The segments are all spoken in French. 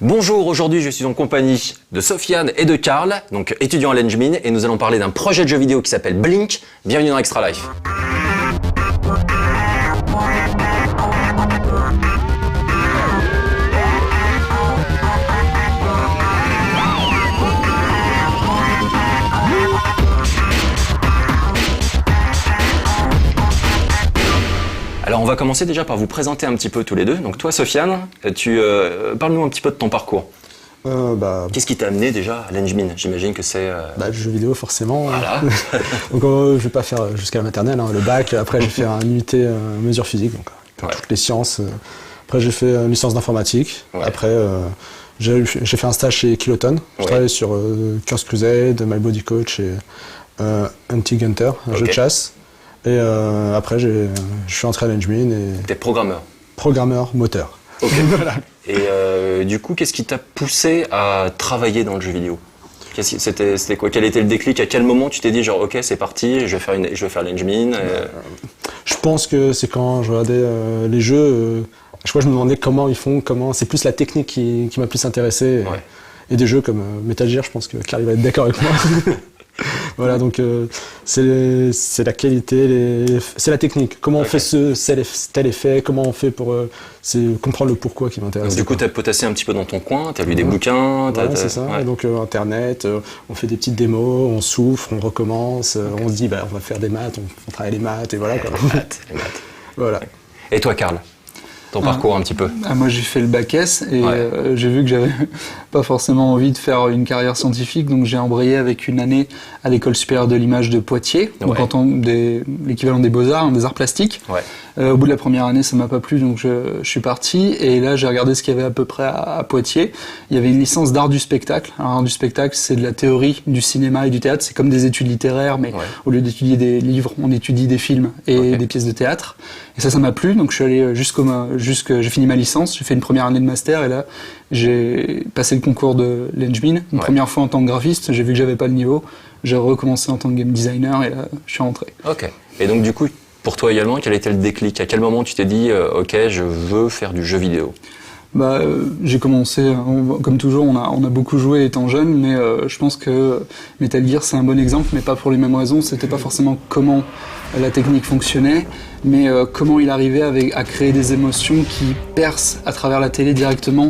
Bonjour, aujourd'hui je suis en compagnie de Sofiane et de Karl, donc étudiants à l'Engmin, et nous allons parler d'un projet de jeu vidéo qui s'appelle Blink. Bienvenue dans Extra Life. Alors on va commencer déjà par vous présenter un petit peu tous les deux. Donc toi Sofiane, parle-nous un petit peu de ton parcours. Qu'est-ce qui t'a amené déjà à l'Engmin? J'imagine que c'est... le jeu vidéo forcément. Voilà. Donc je vais pas faire jusqu'à la maternelle, le bac. Après j'ai fait un UT mesure physique, donc toutes les sciences. Après j'ai fait une licence d'informatique. Ouais. Après j'ai fait un stage chez Kiloton. Je travaillais sur Curse Crusade, My Body Coach et Hunting Hunter, un jeu de chasse. Et après, je suis entré à l'Engmin et... T'es programmeur? Programmeur moteur. Ok. Voilà. Et du coup, qu'est-ce qui t'a poussé à travailler dans le jeu vidéo? C'était quoi? Quel était le déclic? À quel moment tu t'es dit genre ok, c'est parti, je vais faire l'Engmin Je pense que c'est quand je regardais les jeux, je me demandais comment ils font, c'est plus la technique qui m'a plus intéressé. Et des jeux comme Metal Gear, je pense que Karl va être d'accord avec moi. Voilà, donc c'est la qualité, c'est la technique. Comment on fait tel effet, comment on fait pour comprendre le pourquoi qui m'intéresse. Du coup, tu as potassé un petit peu dans ton coin, tu as lu des bouquins. C'est ça, ouais. Donc Internet, on fait des petites démos, on souffre, on recommence, on se dit on va faire des maths, on travaille les maths et voilà. Les maths. Voilà. Et toi Karl, ton parcours un petit peu? Moi j'ai fait le bac S et j'ai vu que j'avais pas forcément envie de faire une carrière scientifique, donc j'ai embrayé avec une année à l'école supérieure de l'image de Poitiers, donc l'équivalent des beaux-arts, des arts plastiques. Au bout de la première année ça m'a pas plu, donc je suis parti et là j'ai regardé ce qu'il y avait à peu près à Poitiers. Il y avait une licence d'art du spectacle. Alors, art du spectacle c'est de la théorie du cinéma et du théâtre, c'est comme des études littéraires mais au lieu d'étudier des livres on étudie des films et des pièces de théâtre. Et ça m'a plu, donc je suis allé j'ai fini ma licence, j'ai fait une première année de master et là j'ai passé le concours de l'Engmin, une première fois en tant que graphiste, j'ai vu que j'avais pas le niveau, j'ai recommencé en tant que game designer et là je suis rentré. Ok, et donc du coup pour toi également, quel était le déclic? À quel moment tu t'es dit ok, je veux faire du jeu vidéo? J'ai commencé, comme toujours, on a beaucoup joué étant jeune, mais je pense que Metal Gear c'est un bon exemple, mais pas pour les mêmes raisons. C'était pas forcément comment la technique fonctionnait, mais comment il arrivait à créer des émotions qui percent à travers la télé directement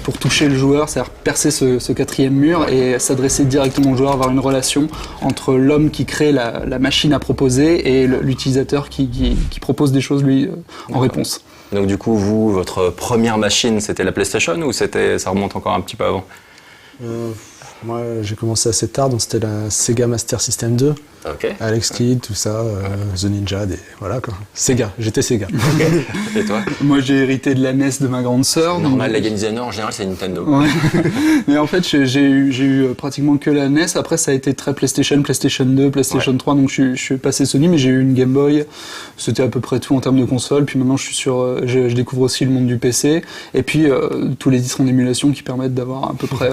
pour toucher le joueur, c'est-à-dire percer ce quatrième mur et s'adresser directement au joueur, avoir une relation entre l'homme qui crée la machine à proposer et l'utilisateur qui propose des choses lui en réponse. Donc du coup, votre première machine, c'était la PlayStation ou ça remonte encore un petit peu avant? Moi, j'ai commencé assez tard, donc c'était la Sega Master System 2. Alex Kidd, tout ça, The Ninja, voilà quoi. Sega, j'étais Sega. Et toi? Moi, j'ai hérité de la NES de ma grande sœur. Normal, les game designers en général, c'est Nintendo. Mais en fait, j'ai eu pratiquement que la NES. Après, ça a été très PlayStation 2, PlayStation 3, donc je suis passé Sony, mais j'ai eu une Game Boy. C'était à peu près tout en termes de console. Puis maintenant, je découvre aussi le monde du PC. Et puis, tous les disques en émulation qui permettent d'avoir à peu près,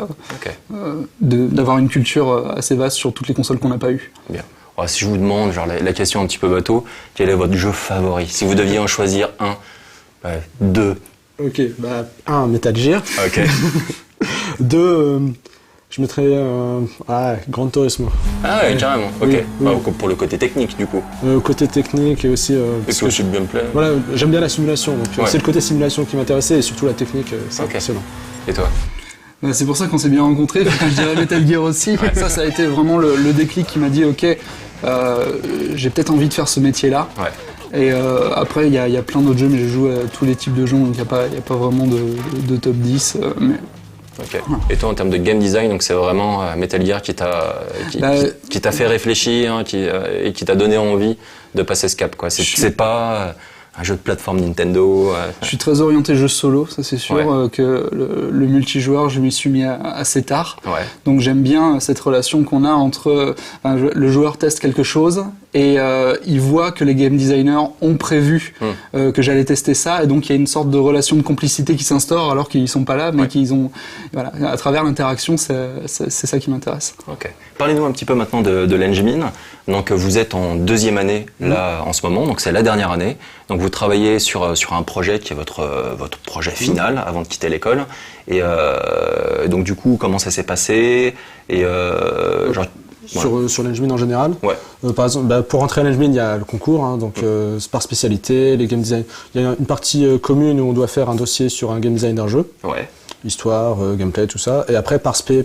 d'avoir une culture assez vaste sur toutes les consoles qu'on n'a pas eues. Bien. Alors, si je vous demande, genre la question un petit peu bateau, quel est votre jeu favori? Si vous deviez en choisir un, deux. Ok, un, Metal Gear. Ok. Deux, je mettrais Gran Turismo. Ah ouais, carrément, ok. Oui. Pour le côté technique, du coup. Côté technique et aussi... parce que je suis bien plein. Voilà, j'aime bien la simulation, donc c'est le côté simulation qui m'intéressait et surtout la technique, c'est impressionnant. Et toi? C'est pour ça qu'on s'est bien rencontrés, je dirais Metal Gear aussi. Ça a été vraiment le déclic qui m'a dit ok, j'ai peut-être envie de faire ce métier-là. Et après il y a plein d'autres jeux, mais je joue à tous les types de jeux, donc il n'y a pas vraiment de top 10. Et toi en termes de game design, donc c'est vraiment Metal Gear qui t'a fait réfléchir et qui t'a donné envie de passer ce cap, quoi. C'est pas... un jeu de plateforme Nintendo. Je suis très orienté jeu solo, ça c'est sûr, que le multijoueur, je m'y suis mis assez tard. Donc j'aime bien cette relation qu'on a entre le joueur teste quelque chose Et ils voient que les game designers ont prévu que j'allais tester ça, et donc il y a une sorte de relation de complicité qui s'instaure alors qu'ils sont pas là, mais qu'ils ont, voilà, à travers l'interaction, c'est ça qui m'intéresse. Ok. Parlez-nous un petit peu maintenant de l'Engmin. Donc vous êtes en 2e année là en ce moment, donc c'est la dernière année. Donc vous travaillez sur un projet qui est votre projet final avant de quitter l'école. Et donc du coup, comment ça s'est passé? Et Sur l'Engmin en général. Ouais. Par exemple, pour rentrer à l'Engmin, il y a le concours, hein, donc c'est par spécialité, les game design. Il y a une partie commune où on doit faire un dossier sur un game design d'un jeu. Ouais. Histoire, gameplay, tout ça. Et après, par spé,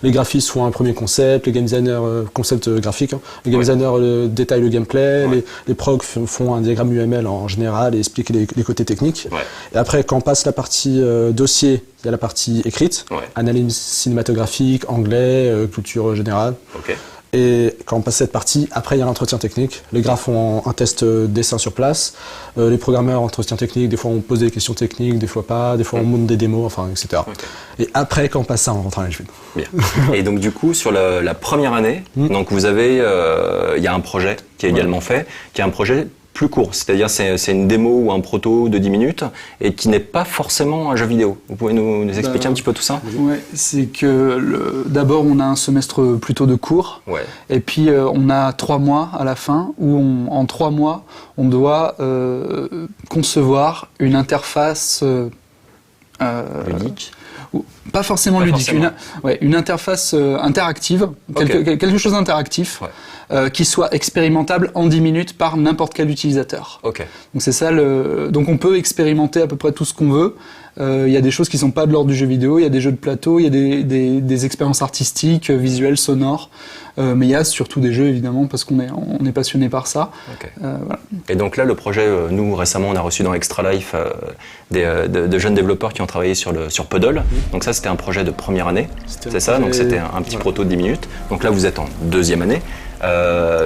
les graphistes font un premier concept, les game designers, concept graphique, hein. Les game designers détaillent le gameplay, les procs font un diagramme UML en général et expliquent les côtés techniques. Ouais. Et après, quand on passe la partie dossier, il y a la partie écrite, analyse cinématographique, anglais, culture générale. Okay. Et quand on passe cette partie, après il y a l'entretien technique. Les gars font un test dessin sur place. Les programmeurs entretien technique, des fois on pose des questions techniques, des fois pas, des fois on monte des démos, enfin etc. Okay. Et après quand on passe ça, on rentre à l'Engmin. Bien. Et donc du coup sur la première année, donc vous avez, il y a un projet qui est également fait, qui est un projet plus court, c'est-à-dire c'est une démo ou un proto de 10 minutes et qui n'est pas forcément un jeu vidéo. Vous pouvez nous expliquer un petit peu tout ça? Ouais, c'est que d'abord on a un semestre plutôt de cours, et puis on a 3 mois à la fin où en 3 mois on doit concevoir une interface ludique. Pas forcément ludique, une interface interactive, quelque chose d'interactif. Qui soit expérimentable en 10 minutes par n'importe quel utilisateur. Okay. Donc c'est ça donc on peut expérimenter à peu près tout ce qu'on veut. Il y a des choses qui sont pas de l'ordre du jeu vidéo, il y a des jeux de plateau, il y a des expériences artistiques, visuelles, sonores, mais il y a surtout des jeux évidemment parce qu'on est passionné par ça. Okay. Voilà. Et donc là le projet, nous récemment on a reçu dans Extra Life de jeunes développeurs qui ont travaillé sur Puddle. Donc ça c'était un projet de première année, c'est ça, donc c'était un petit proto de 10 minutes. Donc là vous êtes en 2e année.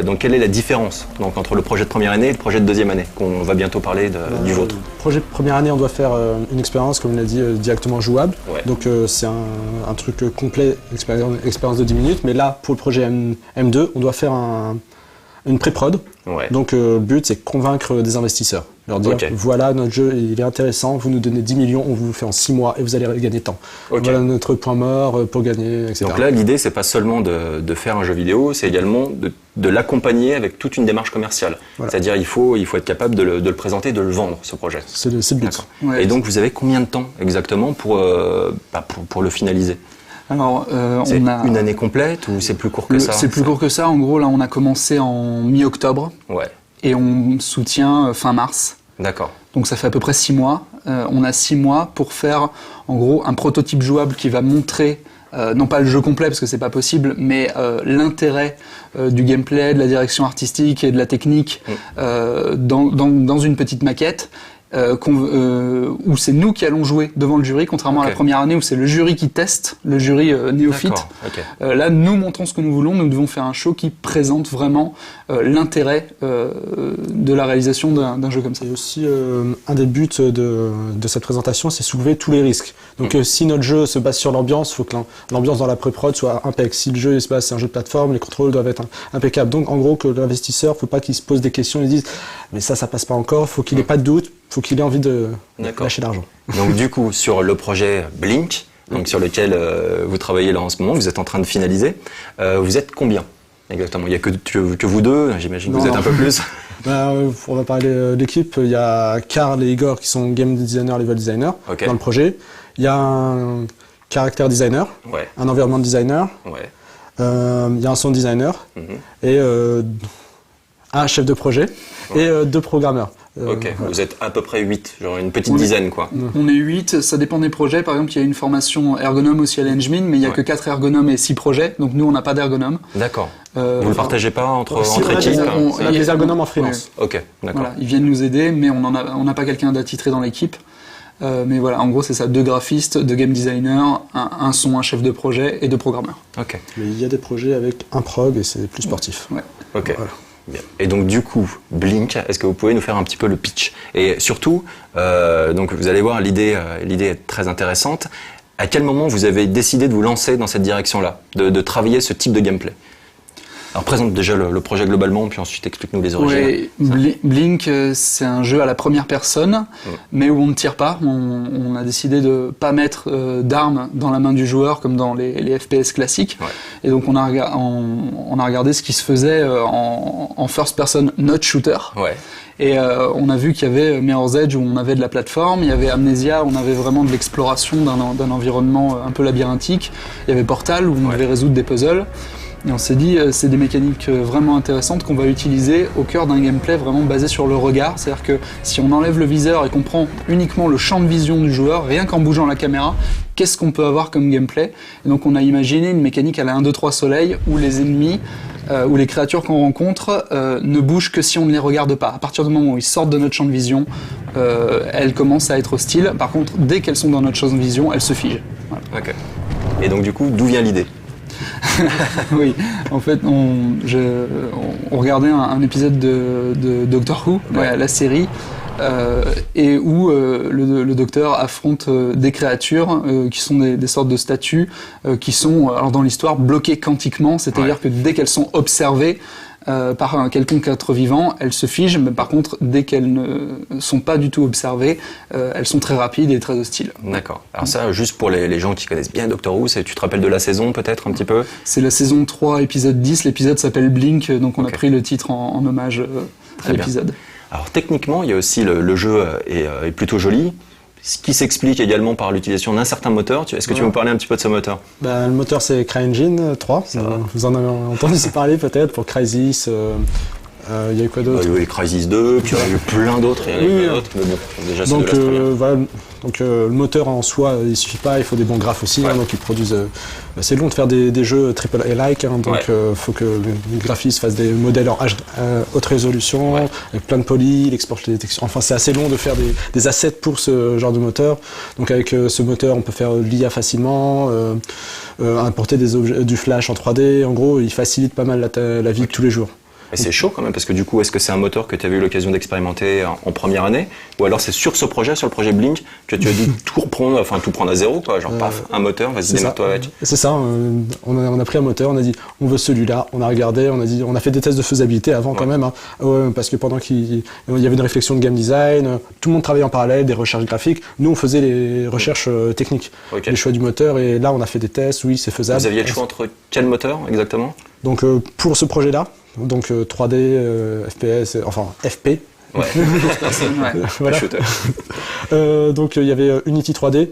Donc quelle est la différence donc, entre le projet de première année et le projet de 2e année, qu'on va bientôt parler du vôtre? Le projet de première année, on doit faire une expérience, comme on l'a dit, directement jouable. Donc c'est un truc complet, expérience de 10 minutes. Mais là, pour le projet M2, on doit faire une pré-prod. Donc le but, c'est convaincre des investisseurs. Leur dire, voilà, notre jeu, il est intéressant, vous nous donnez 10 millions, on vous le fait en 6 mois et vous allez gagner tant. Voilà notre point mort pour gagner, etc. Donc là, l'idée, c'est pas seulement de faire un jeu vidéo, c'est également de l'accompagner avec toute une démarche commerciale. C'est-à-dire, il faut être capable de le présenter, de le vendre, ce projet. C'est le but. Et donc, vous avez combien de temps exactement pour le finaliser? Alors, c'est une année complète ou c'est plus court que ça? C'est plus court que ça. En gros, là, on a commencé en mi-octobre. Et on soutient fin mars. D'accord. Donc ça fait à peu près 6 mois. On a 6 mois pour faire en gros un prototype jouable qui va montrer, non pas le jeu complet parce que c'est pas possible, mais l'intérêt du gameplay, de la direction artistique et de la technique dans une petite maquette. Où c'est nous qui allons jouer devant le jury, contrairement à la première année où c'est le jury qui teste, le jury néophyte. Là, nous montrons ce que nous voulons, nous devons faire un show qui présente vraiment l'intérêt de la réalisation d'un jeu comme ça. Et aussi, un des buts de cette présentation, c'est soulever tous les risques. Donc si notre jeu se base sur l'ambiance, il faut que l'ambiance dans la pré-prod soit impeccable. Si le jeu se base sur un jeu de plateforme, les contrôles doivent être impeccables. Donc en gros, que l'investisseur, il ne faut pas qu'il se pose des questions et dise « mais ça passe pas encore », il faut qu'il n'ait pas de doute. Il faut qu'il ait envie de lâcher l'argent. Donc du coup, sur le projet Blink, donc sur lequel vous travaillez là en ce moment, vous êtes en train de finaliser, vous êtes combien exactement? Il n'y a que vous deux, j'imagine que vous êtes un peu plus. On va parler de l'équipe. Il y a Karl et Igor qui sont game designer, level designer dans le projet. Il y a un character designer, un environnement designer, il y a un sound designer et un chef de projet et 2 programmeurs. Vous êtes à peu près 8, genre une petite dizaine quoi. On est 8, ça dépend des projets. Par exemple, il y a une formation ergonome aussi à l'Engmin, mais il n'y a que 4 ergonomes et 6 projets, donc nous on n'a pas d'ergonome. D'accord. Vous ne le partagez pas entre équipes? On a des ergonomes en freelance. Ok, d'accord. Voilà, ils viennent nous aider, mais on n'a pas quelqu'un d'attitré dans l'équipe. Mais voilà, en gros c'est ça, 2 graphistes, 2 game designers, un son, un chef de projet et 2 programmeurs. Mais il y a des projets avec un prog et c'est plus sportif. Voilà. Bien. Et donc du coup, Blink, est-ce que vous pouvez nous faire un petit peu le pitch? Et surtout, donc vous allez voir, l'idée est très intéressante. À quel moment vous avez décidé de vous lancer dans cette direction-là, de travailler ce type de gameplay? Alors présente déjà le projet globalement, puis ensuite explique-nous les origines. Ouais, Blink, c'est un jeu à la première personne, mais où on ne tire pas. On a décidé de pas mettre d'armes dans la main du joueur comme dans les FPS classiques. Ouais. Et donc on a regardé ce qui se faisait en first person not shooter. Ouais. Et on a vu qu'il y avait Mirror's Edge où on avait de la plateforme, il y avait Amnesia où on avait vraiment de l'exploration d'un environnement un peu labyrinthique, il y avait Portal où on devait résoudre des puzzles. Et on s'est dit, c'est des mécaniques vraiment intéressantes qu'on va utiliser au cœur d'un gameplay vraiment basé sur le regard. C'est-à-dire que si on enlève le viseur et qu'on prend uniquement le champ de vision du joueur, rien qu'en bougeant la caméra, qu'est-ce qu'on peut avoir comme gameplay? Et donc on a imaginé une mécanique à la 1, 2, 3 soleil où les ennemis où les créatures qu'on rencontre ne bougent que si on ne les regarde pas. À partir du moment où ils sortent de notre champ de vision, elles commencent à être hostiles. Par contre, dès qu'elles sont dans notre champ de vision, elles se figent. Voilà. Okay. Et donc du coup, d'où vient l'idée? Oui, en fait, on regardait un épisode de Doctor Who, la série, et où le docteur affronte des créatures qui sont des sortes de statues qui sont, alors dans l'histoire, bloquées quantiquement, c'est-à-dire que dès qu'elles sont observées par un quelconque être vivant, elles se figent, mais par contre, dès qu'elles ne sont pas du tout observées, elles sont très rapides et très hostiles. D'accord. Alors ça, juste pour les gens qui connaissent bien Doctor Who, tu te rappelles de la saison peut-être un petit peu? C'est la saison 3, épisode 10, l'épisode s'appelle Blink, donc on a pris le titre en hommage à l'épisode. Alors techniquement, il y a aussi le jeu est plutôt joli. Ce qui s'explique également par l'utilisation d'un certain moteur. Est-ce que tu veux me parler un petit peu de ce moteur? Le moteur, c'est CryEngine 3. Vous en avez entendu parler peut-être pour Crysis. Il y a eu quoi d'autre? Il y a eu Crysis 2, puis il y a eu plein d'autres. Mais bon, déjà, c'est donc le moteur en soi, il suffit pas, il faut des bons graphes aussi. Donc ils produisent. C'est long de faire des jeux AAA-like, donc faut que les graphistes fassent des modèles en haute résolution, avec plein de poly, il exporte les textures. Enfin, c'est assez long de faire des assets pour ce genre de moteur. Donc avec ce moteur, on peut faire de l'IA facilement, importer du flash en 3D. En gros, il facilite pas mal la vie de tous les jours. Et c'est chaud quand même, parce que du coup, est-ce que c'est un moteur que tu as eu l'occasion d'expérimenter en première année? Ou alors c'est sur le projet Blink, que tu as dû tout prendre à zéro, quoi, genre paf, un moteur, vas-y, démarre-toi avec. C'est ça, on a pris un moteur, on a dit, on veut celui-là, on a regardé, on a fait des tests de faisabilité avant quand même, parce que pendant qu'il y avait une réflexion de game design, tout le monde travaillait en parallèle, des recherches graphiques, nous on faisait les recherches techniques, les choix du moteur, et là on a fait des tests, oui, c'est faisable. Vous aviez le choix entre quel moteur exactement? Donc pour ce projet-là, donc 3D, FPS, enfin FP. Ouais. Voilà. Donc il y avait Unity 3D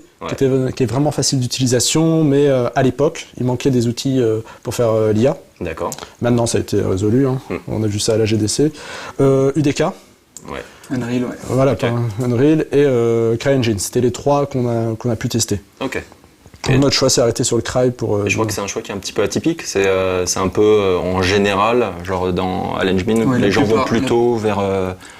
qui est vraiment facile d'utilisation, mais à l'époque il manquait des outils pour faire l'IA. D'accord. Maintenant ça a été résolu, on a vu ça à la GDC. UDK. Ouais. Unreal, Voilà, Unreal et CryEngine. C'était les trois qu'on a pu tester. Ok. Notre choix s'est arrêté sur le Cry pour. Je crois que c'est un choix qui est un petit peu atypique. C'est un peu en général, genre à l'Engine, les gens vont plutôt vers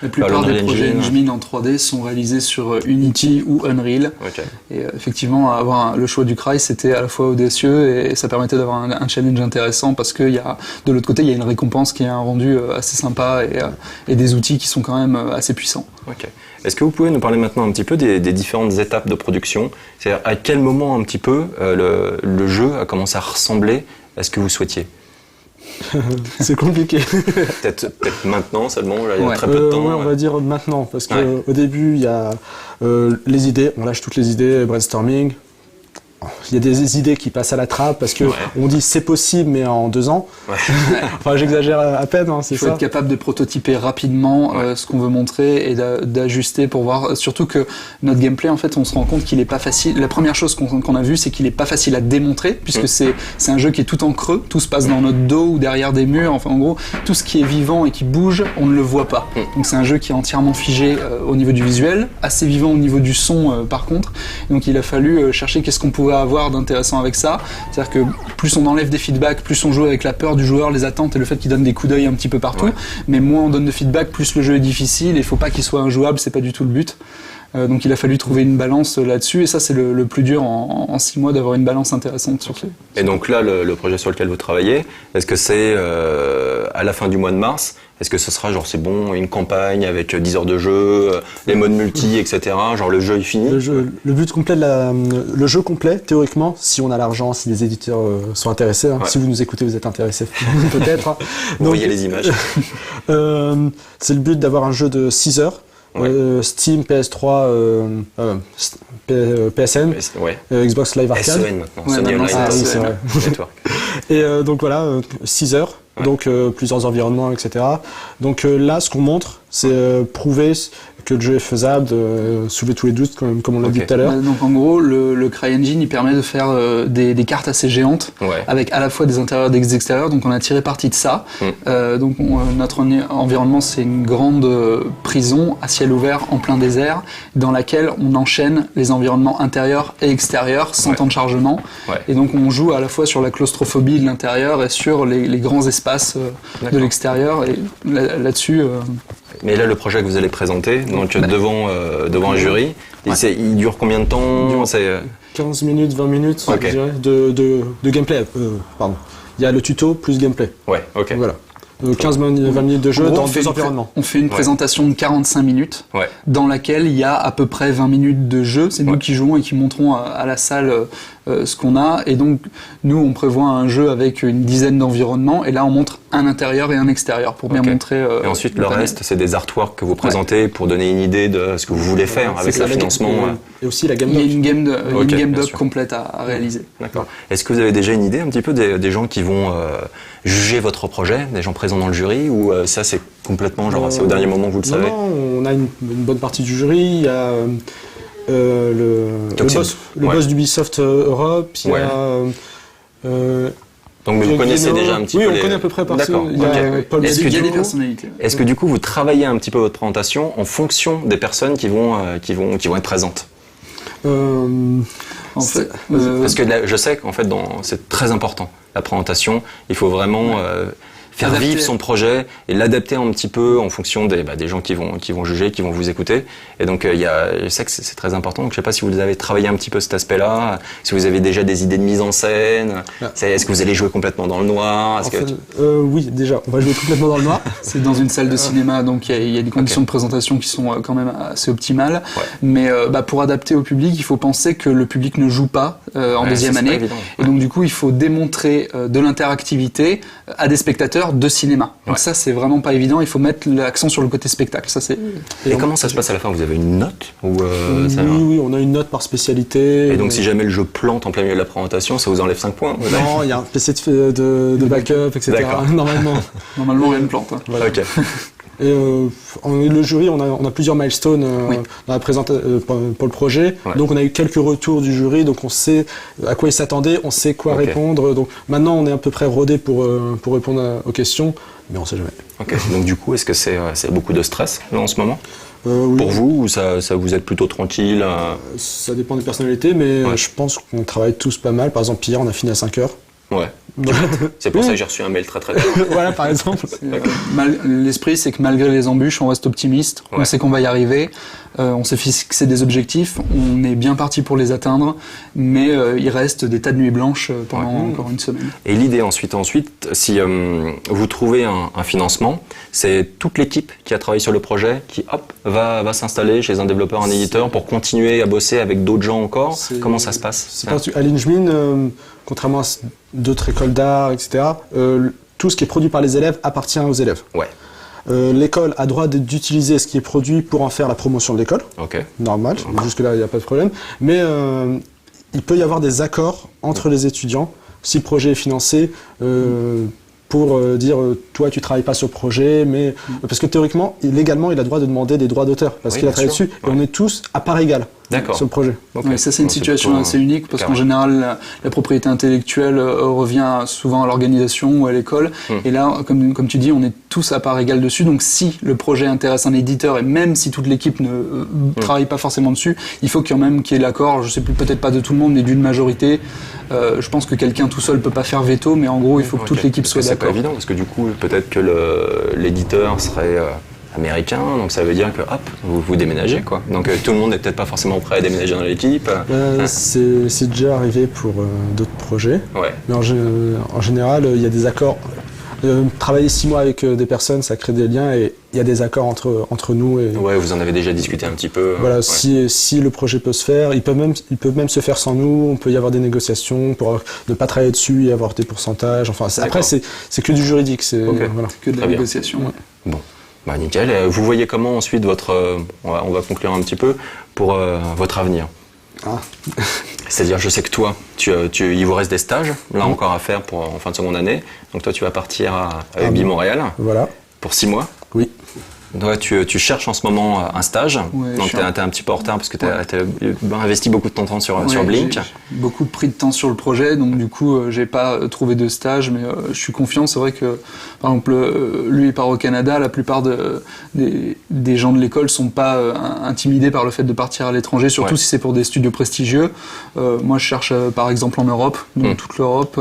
la plupart des projets Engine en 3D sont réalisés sur Unity ou Unreal. Okay. Et effectivement, avoir le choix du Cry, c'était à la fois audacieux et ça permettait d'avoir un challenge intéressant parce que de l'autre côté, il y a une récompense qui est un rendu assez sympa et des outils qui sont quand même assez puissants. Okay. Est-ce que vous pouvez nous parler maintenant un petit peu des différentes étapes de production? C'est-à-dire à quel moment un petit peu le jeu a commencé à ressembler à ce que vous souhaitiez? C'est compliqué. Peut-être maintenant seulement, il y a très peu de temps. On va dire maintenant, parce qu'au début, il y a les idées, on lâche toutes les idées, brainstorming. Il y a des idées qui passent à la trappe parce que on dit c'est possible mais en 2 ans. Enfin j'exagère à peine, c'est ça. Il faut être capable de prototyper rapidement ce qu'on veut montrer et d'ajuster pour voir. Surtout que notre gameplay en fait on se rend compte qu'il est pas facile. La première chose qu'on a vue c'est qu'il est pas facile à démontrer puisque c'est un jeu qui est tout en creux. Tout se passe dans notre dos ou derrière des murs. Enfin en gros tout ce qui est vivant et qui bouge on ne le voit pas. Donc c'est un jeu qui est entièrement figé au niveau du visuel, assez vivant au niveau du son par contre. Donc il a fallu chercher qu'est-ce qu'on pouvait avoir d'intéressant avec ça, c'est-à-dire que plus on enlève des feedbacks, plus on joue avec la peur du joueur, les attentes et le fait qu'il donne des coups d'œil un petit peu partout, mais moins on donne de feedback, plus le jeu est difficile et il faut pas qu'il soit injouable, c'est pas du tout le but. Donc il a fallu trouver une balance là-dessus et ça c'est le plus dur en 6 mois d'avoir une balance intéressante sur ce. Et donc là le projet sur lequel vous travaillez, est-ce que c'est à la fin du mois de mars? Est-ce que ce sera genre c'est bon, une campagne avec 10 heures de jeu, les modes multi, etc. Genre le jeu est fini. Le but complet, le jeu complet, théoriquement, si on a l'argent, si les éditeurs sont intéressés, si vous nous écoutez, vous êtes intéressés, peut-être. Hein. Vous voyez les images. C'est le but d'avoir un jeu de 6 heures. Steam, PS3, PSN, Xbox Live Arcade. SEN maintenant, Sony Online Network. Et donc voilà, 6 heures, donc plusieurs environnements, etc. Donc là, ce qu'on montre, c'est prouver que le jeu est faisable, soulever tous les doutes, comme on l'a dit tout à l'heure. Donc en gros, le CryEngine, il permet de faire des cartes assez géantes, avec à la fois des intérieurs et des extérieurs, donc on a tiré parti de ça. Donc notre environnement, c'est une grande prison à ciel ouvert en plein désert, dans laquelle on enchaîne les environnements intérieurs et extérieurs sans temps de chargement. Et donc on joue à la fois sur la claustrophobie de l'intérieur et sur les grands espaces de l'extérieur. Et là-dessus... Mais là, le projet que vous allez présenter, donc devant un jury, il dure combien de temps? 15 minutes, 20 minutes, je dirais, de gameplay. Pardon. Il y a le tuto plus gameplay. Voilà. 15-20 minutes de jeu dans deux environnements. On fait une présentation de 45 minutes dans laquelle il y a à peu près 20 minutes de jeu. C'est nous qui jouons et qui montrons à la salle ce qu'on a. Et donc, nous, on prévoit un jeu avec une dizaine d'environnements. Et là, on montre un intérieur et un extérieur pour bien montrer... et ensuite, le reste, c'est des artworks que vous présentez pour donner une idée de ce que vous voulez faire avec le financement. Et aussi la game doc. Il y a une game doc complète à réaliser. D'accord. Est-ce que vous avez déjà une idée un petit peu des gens qui vont juger votre projet, des gens présents dans le jury, ou ça, c'est complètement, genre, c'est au dernier moment que vous le savez? Non, on a une bonne partie du jury. Il y a le boss d'Ubisoft Europe, il y a... donc vous connaissez déjà un petit peu. Oui, on connaît à peu près parce qu'il y a des personnalités. Est-ce que du coup vous travaillez un petit peu votre présentation en fonction des personnes qui vont être présentes? En fait, parce que là, je sais qu'en fait c'est très important la présentation. Il faut vraiment faire vivre son projet et l'adapter un petit peu en fonction des gens qui vont juger, qui vont vous écouter. Et donc je sais que c'est très important. Donc je sais pas si vous avez travaillé un petit peu cet aspect-là, si vous avez déjà des idées de mise en scène. Est-ce que vous allez jouer complètement dans le noir? Oui, déjà, on va jouer complètement dans le noir. C'est dans une salle de cinéma, donc il y a des conditions de présentation qui sont quand même assez optimales. Mais pour adapter au public, il faut penser que le public ne joue pas en deuxième année. Et donc du coup, il faut démontrer de l'interactivité à des spectateurs de cinéma. Donc ça, c'est vraiment pas évident. Il faut mettre l'accent sur le côté spectacle. Ça, c'est... Et comment ça se passe à la fin? Vous avez une note ou Oui, on a une note par spécialité. Et donc si jamais le jeu plante en plein milieu de la présentation, ça vous enlève 5 points? Non, il y a un PC de backup, etc. Normalement, rien ne plante. Voilà. Et le jury, on a plusieurs milestones dans la pour le projet. Donc on a eu quelques retours du jury, donc on sait à quoi ils s'attendaient, on sait quoi répondre. Donc maintenant on est à peu près rodé pour répondre aux questions, mais on sait jamais. Donc du coup, est-ce que c'est beaucoup de stress là en ce moment? Oui. Pour vous, ou ça vous êtes plutôt tranquille? Ça dépend des personnalités, mais je pense qu'on travaille tous pas mal. Par exemple, hier on a fini à 5 heures. C'est pour ça que j'ai reçu un mail très tard. Voilà, par exemple. L'esprit, c'est que malgré les embûches, on reste optimiste. On sait qu'on va y arriver. On s'est fixé des objectifs. On est bien parti pour les atteindre. Mais il reste des tas de nuits blanches pendant encore une semaine. Et l'idée ensuite, si vous trouvez un financement, c'est toute l'équipe qui a travaillé sur le projet qui va s'installer chez un développeur, un éditeur pour continuer à bosser avec d'autres gens encore. Comment ça se passe? À l'Ingmin, contrairement à d'autres écoles d'art, etc., tout ce qui est produit par les élèves appartient aux élèves. L'école a droit d'utiliser ce qui est produit pour en faire la promotion de l'école. Normal, jusque-là, il n'y a pas de problème. Mais il peut y avoir des accords entre les étudiants, si le projet est financé, pour dire toi tu travailles pas sur le projet, mais parce que théoriquement, légalement, il a le droit de demander des droits d'auteur parce qu'il a travaillé dessus et on est tous à part égale sur le projet. Ça c'est une situation assez unique parce qu'en général la propriété intellectuelle revient souvent à l'organisation ou à l'école et là comme tu dis on est tous à part égale dessus, donc si le projet intéresse un éditeur et même si toute l'équipe ne travaille pas forcément dessus, il faut quand même qu'il y ait l'accord, je sais plus, peut-être pas de tout le monde mais d'une majorité. Je pense que quelqu'un tout seul peut pas faire veto, mais en gros il faut que toute l'équipe soit d'accord. C'est pas évident parce que du coup peut-être que l'éditeur serait américain, donc ça veut dire que vous déménagez quoi. Donc tout le monde n'est peut-être pas forcément prêt à déménager dans l'équipe. C'est déjà arrivé pour d'autres projets, mais en général il y a des accords Travailler 6 mois avec des personnes, ça crée des liens et il y a des accords entre nous. Et, ouais, vous en avez déjà discuté un petit peu. Voilà, si le projet peut se faire, il peut même se faire sans nous, on peut y avoir des négociations pour ne pas travailler dessus et avoir des pourcentages. Enfin, après, c'est que du juridique, c'est voilà. Que de la négociation. Ouais. Bon. Bah nickel. Vous voyez comment ensuite on va conclure un petit peu pour votre avenir. C'est-à-dire, je sais que toi, il vous reste des stages là encore à faire en fin de seconde année. Donc toi, tu vas partir à UBI Montréal. Voilà. Pour 6 mois. Oui. Donc, tu cherches en ce moment un stage, donc tu es un petit peu en retard parce que tu as investi beaucoup de ton temps sur Blink. J'ai beaucoup pris de temps sur le projet, donc du coup j'ai pas trouvé de stage, mais je suis confiant. C'est vrai que par exemple lui il part au Canada, la plupart des gens de l'école sont pas intimidés par le fait de partir à l'étranger, surtout si c'est pour des studios prestigieux. Moi je cherche par exemple en Europe, donc toute l'Europe,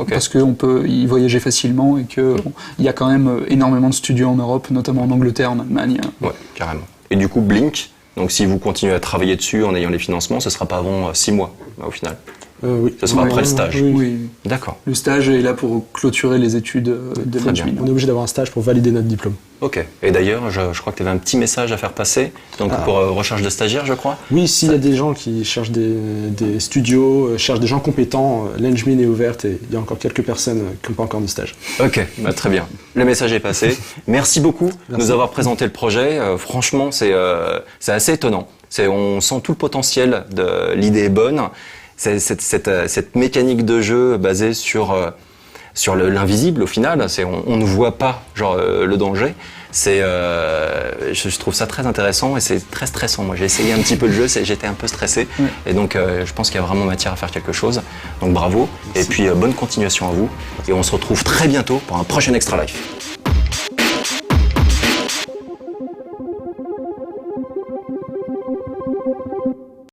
parce qu'on peut y voyager facilement et que il y a quand même énormément de studios en Europe, notamment en Angleterre, en Allemagne. Ouais, carrément. Et du coup, Blink, donc si vous continuez à travailler dessus en ayant les financements, ce sera pas avant 6 mois, au final. Oui. Ce sera après le stage. Oui. D'accord. Le stage est là pour clôturer les études de management. On est obligé d'avoir un stage pour valider notre diplôme. Ok. Et d'ailleurs, je crois que tu avais un petit message à faire passer, donc pour recherche de stagiaires, je crois. Oui, s'il y a des gens qui cherchent des studios, cherchent des gens compétents, l'Engmin est ouverte et il y a encore quelques personnes qui n'ont pas encore de stage. Ok, très bien. Le message est passé. Merci beaucoup de nous avoir présenté le projet. Franchement, c'est assez étonnant. On sent tout le potentiel de l'idée est bonne. Cette mécanique de jeu basée sur l'invisible au final, on ne voit pas le danger. Je trouve ça très intéressant et c'est très stressant. Moi j'ai essayé un petit peu le jeu, j'étais un peu stressé et donc je pense qu'il y a vraiment matière à faire quelque chose. Donc bravo. Merci. Et puis bonne continuation à vous et on se retrouve très bientôt pour un prochain Extra Life.